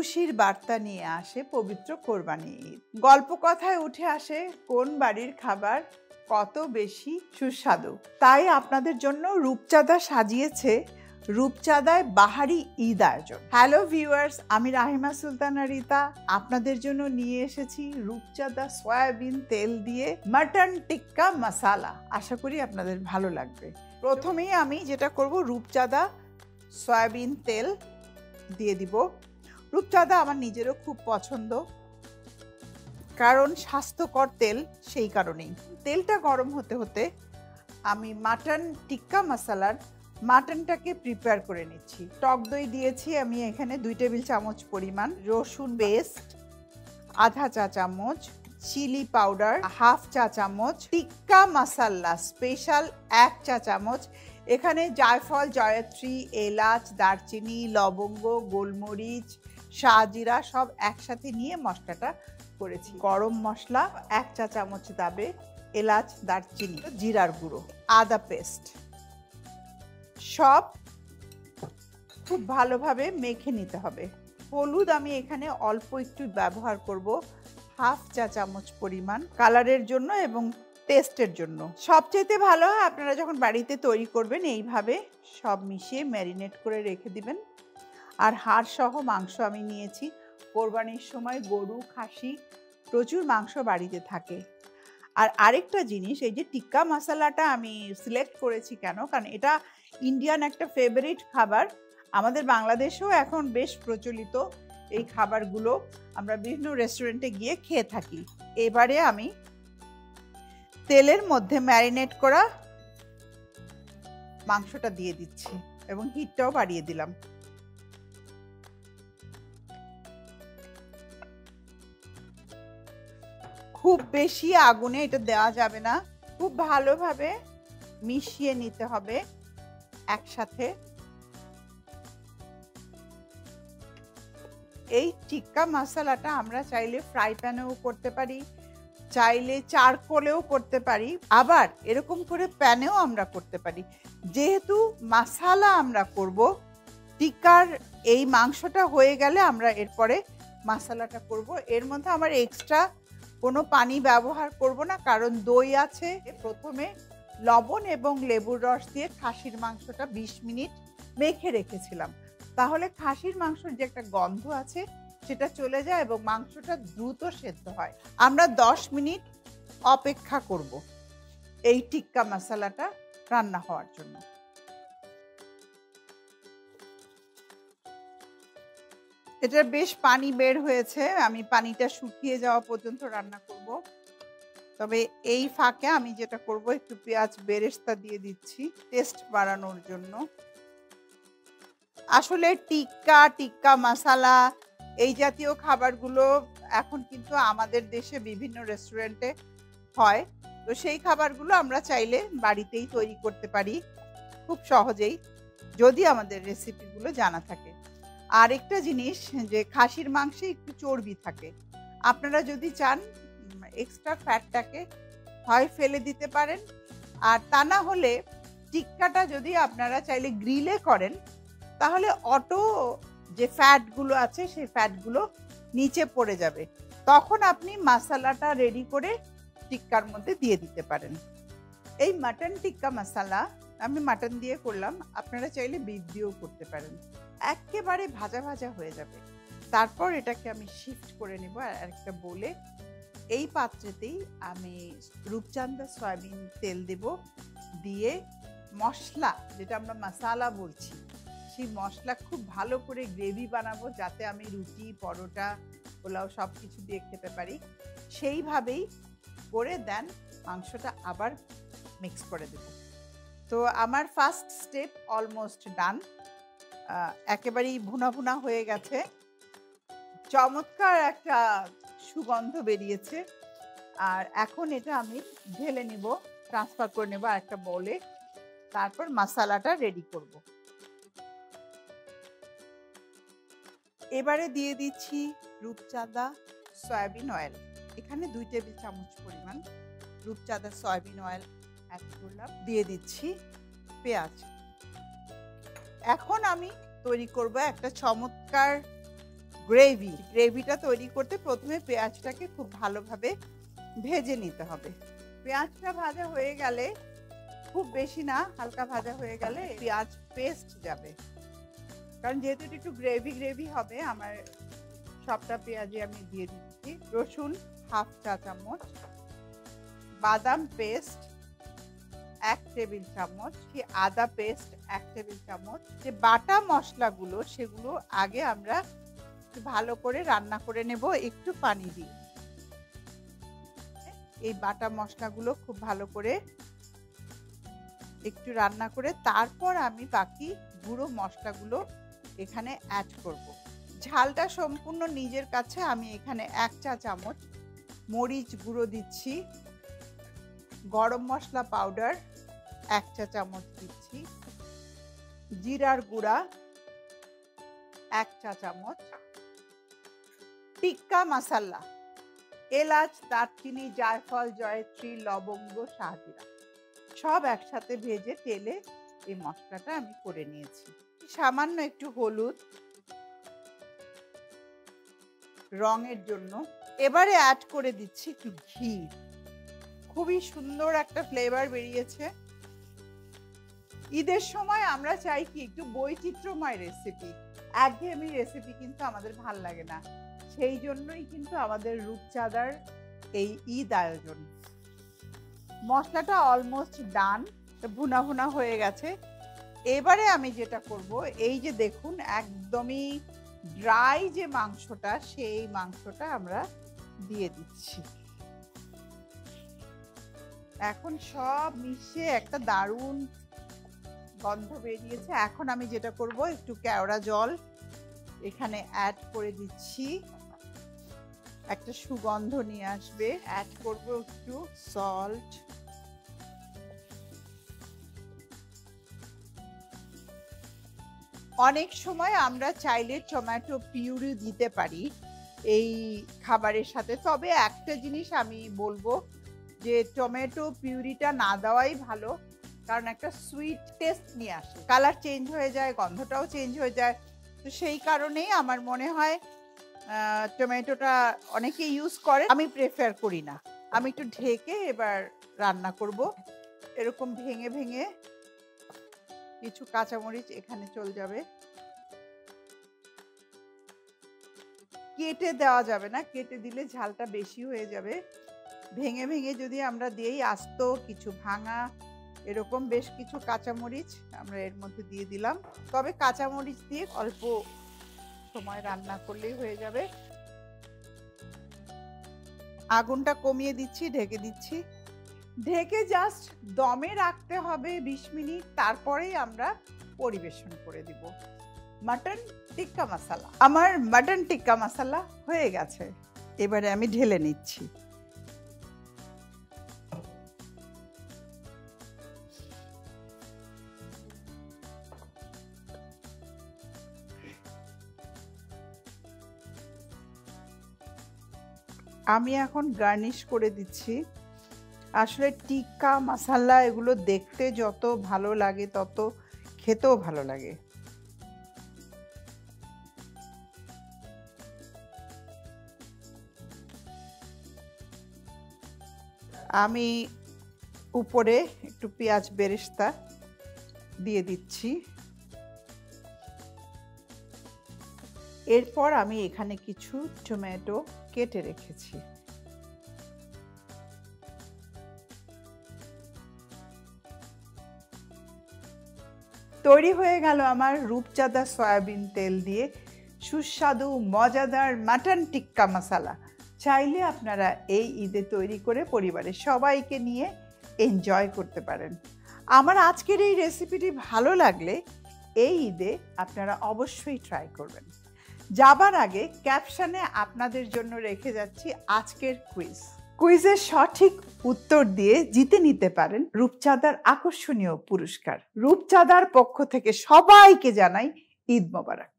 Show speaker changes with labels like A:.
A: খুশির বার্তা নিয়ে আসে পবিত্র কোরবানি ঈদ। গল্প কথায় উঠে আসে কোন বাড়ির খাবার কত বেশি সুস্বাদু। তাই আপনাদের জন্য রূপচাঁদা সাজিয়েছে রূপচাঁদায় বাহারি ঈদ আয়োজন। হ্যালো ভিউয়ার্স, আমি রাহিমা সুলতানা রিতা আপনাদের জন্য নিয়ে এসেছি রূপচাঁদা সয়াবিন তেল দিয়ে মাটন টিক্কা মশালা। আশা করি আপনাদের ভালো লাগবে। প্রথমেই আমি যেটা করব, রূপচাঁদা সয়াবিন তেল দিয়ে দিব। রূপচাঁদা আমার নিজেরও খুব পছন্দ, কারণ স্বাস্থ্যকর তেল, সেই কারণেই। তেলটা গরম হতে হতে আমি মাটন টিক্কা মশালার মাটনটাকে প্রিপেয়ার করে নিচ্ছি। টক দই দিয়েছি আমি এখানে 2 টেবিল চামচ পরিমাণ, রসুন পেস্ট আধা চা চামচ, চিলি পাউডার হাফ চা চামচ, টিক্কা মশালা স্পেশাল 1 চা চামচ। এখানে জায়ফল, জয়ত্রী, এলাচ, দারচিনি, লবঙ্গ, গোলমরিচ, শাহজিরা সব একসাথে নিয়ে মশলাটা করেছি। গরম মশলা 1 চা চামচ দাবে, এলাচ, দারচিনি, জিরার গুঁড়ো, আদা পেস্ট সব খুব ভালোভাবে মেখে নিতে হবে। হলুদ আমি এখানে অল্প একটু ব্যবহার করব, হাফ চা চামচ পরিমাণ, কালারের জন্য এবং টেস্টের জন্য। সবচেয়ে ভালো হয় আপনারা যখন বাড়িতে তৈরি করবেন এইভাবে সব মিশিয়ে ম্যারিনেট করে রেখে দিবেন। আর হাড় সহ মাংস আমি নিয়েছি। কোরবানির সময় গরু, খাসি প্রচুর মাংস বাড়িতে থাকে। আর আরেকটা জিনিস, এই যে টিক্কা মশালাটা আমি সিলেক্ট করেছি কেন, কারণ এটা ইন্ডিয়ান একটা ফেভারিট খাবার। আমাদের বাংলাদেশেও এখন বেশ প্রচলিত এই খাবারগুলো, আমরা বিভিন্ন রেস্টুরেন্টে গিয়ে খেয়ে থাকি। এবারে আমি তেলের মধ্যে ম্যারিনেট করা মাংসটা দিয়ে দিচ্ছি এবং হিটটাও বাড়িয়ে দিলাম। খুব বেশি আগুনে এটা দেওয়া যাবে না, খুব ভালোভাবে মিশিয়ে নিতে হবে একসাথে। এই টিক্কা মশালাটা আমরা চাইলে ফ্রাই প্যানেও করতে পারি, চাইলে চারকোলেও করতে পারি, আবার এরকম করে প্যানেও আমরা করতে পারি। যেহেতু মশালা আমরা করব, টিক্কার এই মাংসটা হয়ে গেলে আমরা এরপরে মশালাটা করব। এর মধ্যে আমার এক্সট্রা কোনো পানি ব্যবহার করব না, কারণ দই আছে। প্রথমে লবণ এবং লেবুর রস দিয়ে খাসির মাংসটা 20 মিনিট মেখে রেখেছিলাম, তাহলে খাসির মাংসের যে একটা গন্ধ আছে সেটা চলে যায় এবং মাংসটা দ্রুত সেদ্ধ হয়। আমরা 10 মিনিট অপেক্ষা করব এই টিক্কা মশালাটা রান্না হওয়ার জন্য। এটা বেশ পানি বের হয়েছে, আমি পানিটা শুকিয়ে যাওয়া পর্যন্ত রান্না করব। তবে এই ফাঁকে আমি যেটা করব, একটু পেঁয়াজ বেরেস্তা দিয়ে দিচ্ছি টেস্ট বাড়ানোর জন্য। আসলে টিক্কা মশালা এই জাতীয় খাবারগুলো এখন কিন্তু আমাদের দেশে বিভিন্ন রেস্টুরেন্টে হয়, তো সেই খাবারগুলো আমরা চাইলে বাড়িতেই তৈরি করতে পারি খুব সহজেই, যদি আমাদের রেসিপিগুলো জানা থাকে। আর একটা জিনিস, যে খাসির মাংসে একটু চর্বি থাকে, আপনারা যদি চান এক্সট্রা ফ্যাটটাকে হয় ফেলে দিতে পারেন, আর তা না হলে টিক্কাটা যদি আপনারা চাইলে গ্রিলে করেন, তাহলে অটো যে ফ্যাটগুলো আছে সেই ফ্যাটগুলো নিচে পড়ে যাবে, তখন আপনি মশালাটা রেডি করে টিক্কার মধ্যে দিয়ে দিতে পারেন। এই মাটন টিক্কা মশালা আমি মাটন দিয়ে করলাম, আপনারা চাইলে বিফ দিয়েও করতে পারেন। একেবারে ভাজা ভাজা হয়ে যাবে, তারপর এটাকে আমি শিফট করে নেব আর একটা বলে। এই পাত্রেতেই আমি রূপচাঁদা সয়াবিন তেল দেব, দিয়ে মশলা, যেটা আমরা মশালা বলছি, সেই মশলা খুব ভালো করে গ্রেভি বানাবো, যাতে আমি রুটি, পরোটা, পোলাও সব কিছু দিয়ে খেতে পারি। সেইভাবেই করে দেন মাংসটা আবার মিক্স করে দেব। তো আমার ফার্স্ট স্টেপ অলমোস্ট ডান, একেবারেই ভুনা ভুনা হয়ে গেছে, চমৎকার একটা সুগন্ধ বেরিয়েছে। আর এখন এটা আমি ঢেলে নিব, ট্রান্সফার করে নেব আর একটা বলে, তারপর মশালাটা রেডি করব। এবারে দিয়ে দিচ্ছি রূপচাঁদা সয়াবিন অয়েল, এখানে 2 টেবিল চামচ পরিমাণ রূপচাঁদা সয়াবিন অয়েল অ্যাড করলাম। দিয়ে দিচ্ছি পেঁয়াজ। এখন আমি তৈরি করব একটা চমৎকার গ্রেভিটা তৈরি করতে প্রথমে পেঁয়াজটাকে খুব ভালোভাবে ভেজে নিতে হবে। পেঁয়াজটা ভাজা হয়ে গেলে, খুব বেশি না, হালকা ভাজা হয়ে গেলে পেঁয়াজ পেস্ট যাবে। কারণ যেহেতু এটা একটু গ্রেভি হবে, আমার সবটা পেঁয়াজে আমি দিয়ে দিচ্ছি। রসুন হাফ চা চামচ, বাদাম পেস্ট 1 টেবিল চামচ, আদা পেস্ট 1 টেবিল চামচ। যে বাটা মশলাগুলো সেগুলো আগে আমরা ভালো করে রান্না করে নেব একটু পানি দিয়ে। এই বাটা মশলাগুলো খুব ভালো করে একটু রান্না করে তারপর আমি বাকি গুঁড়ো মশলাগুলো এখানে অ্যাড করব। ঝালটা সম্পূর্ণ নিজের কাছে। আমি এখানে 1 চা চামচ মরিচ গুঁড়ো দিচ্ছি, গরম মশলা পাউডার 1 চা চামচ দিচ্ছি, জিরার গুঁড়া 1 চা চামচ, টিক্কা মশলা এলাচ, দারচিনি, জায়ফল, জয়ত্রী, লবঙ্গ, শাহজিরা সব একসাথে ভেজে তেলে এই মশলাটা আমি করে নিয়েছি। সামান্য একটু হলুদ রঙের জন্য। এবারে অ্যাড করে দিচ্ছি একটু ঘি। খুবই সুন্দর একটা ফ্লেভার বেরিয়েছে। ঈদের সময় আমরা চাই কি একটু বৈচিত্র্যময় রেসিপি, একঘেয়েমি রেসিপি কিন্তু আমাদের ভাল লাগে না। সেই জন্যই কিন্তু আমাদের রূপচাঁদার এই ঈদ আয়োজন। মশলাটা অলমোস্ট ডান, ভুনা ভুনা হয়ে গেছে। এবারে আমি যেটা করব, এই যে দেখুন একদমই ড্রাই যে মাংসটা, সেই মাংসটা আমরা দিয়ে দিচ্ছি। এখন সব মিশিয়ে একটা দারুণ গন্ধ বেরিয়েছে। এখন আমি যেটা করব, একটু কেওড়া জল এখানে অ্যাড করে দিচ্ছি, একটা সুগন্ধ নিয়ে আসবে। অ্যাড করব একটু সল্ট, অনেক সময় আমরা চাইলে টমেটো পিউরি দিতে পারি এই খাবারের সাথে। তবে একটা জিনিস আমি বলবো যে টমেটো পিউরিটা না দেওয়াই ভালো, কারণ একটা সুইট টেস্ট নিয়ে আসে, কালার চেঞ্জ হয়ে যায়, গন্ধটাও চেঞ্জ হয়ে যায়। তো সেই কারণেই আমার মনে হয় টমেটোটা অনেকে ইউজ করে, আমি প্রেফার করি না। আমি একটু ঢেকে এবার রান্না করব। এরকম ভেঙে ভেঙে কিছু কাঁচামরিচ এখানে চলে যাবে। কেটে দেওয়া যাবে না, কেটে দিলে ঝালটা বেশি হয়ে যাবে। ভেঙে ভেঙে যদি আমরা দিই, আস্ত কিছু ভাঙা এরকম বেশ কিছু কাঁচামরিচ আমরা এর মধ্যে দিয়ে দিলাম। তবে কাঁচামরিচ দিয়ে অল্প সময় রান্না করলেই হয়ে যাবে। আগুনটা কমিয়ে দিচ্ছি, ঢেকে দিচ্ছি। ঢেকে জাস্ট দমে রাখতে হবে 20 মিনিট, তারপরেই আমরা পরিবেশন করে দিব। মাটন টিক্কা মশলা, আমার মাটন টিক্কা মশলা হয়ে গেছে। এবারে আমি ঢেলে নিচ্ছি। আমি এখন গার্নিশ করে দিচ্ছি। আসলে টিক্কা মশলা এগুলো দেখতে যত ভালো লাগে তত খেতেও ভালো লাগে। আমি উপরে একটু পেঁয়াজ বেরেস্তা দিয়ে দিচ্ছি। এরপর আমি এখানে কিছু টমেটো কেটে রেখেছি। তৈরি হয়ে গেল আমার রূপচাঁদা সয়াবিন তেল দিয়ে সুস্বাদু মজাদার মাটন টিক্কা মশলা। চাইলে আপনারা এই ঈদে তৈরি করে পরিবারের সবাইকে নিয়ে এনজয় করতে পারেন। আমার আজকের এই রেসিপিটি ভালো লাগলে এই ঈদে আপনারা অবশ্যই ট্রাই করবেন। যাবার আগে ক্যাপশনে আপনাদের জন্য রেখে যাচ্ছি আজকের কুইজের সঠিক উত্তর দিয়ে জিতে নিতে পারেন রূপচাঁদার আকর্ষণীয় পুরস্কার। রূপচাঁদার পক্ষ থেকে সবাইকে জানাই ঈদ মোবারক।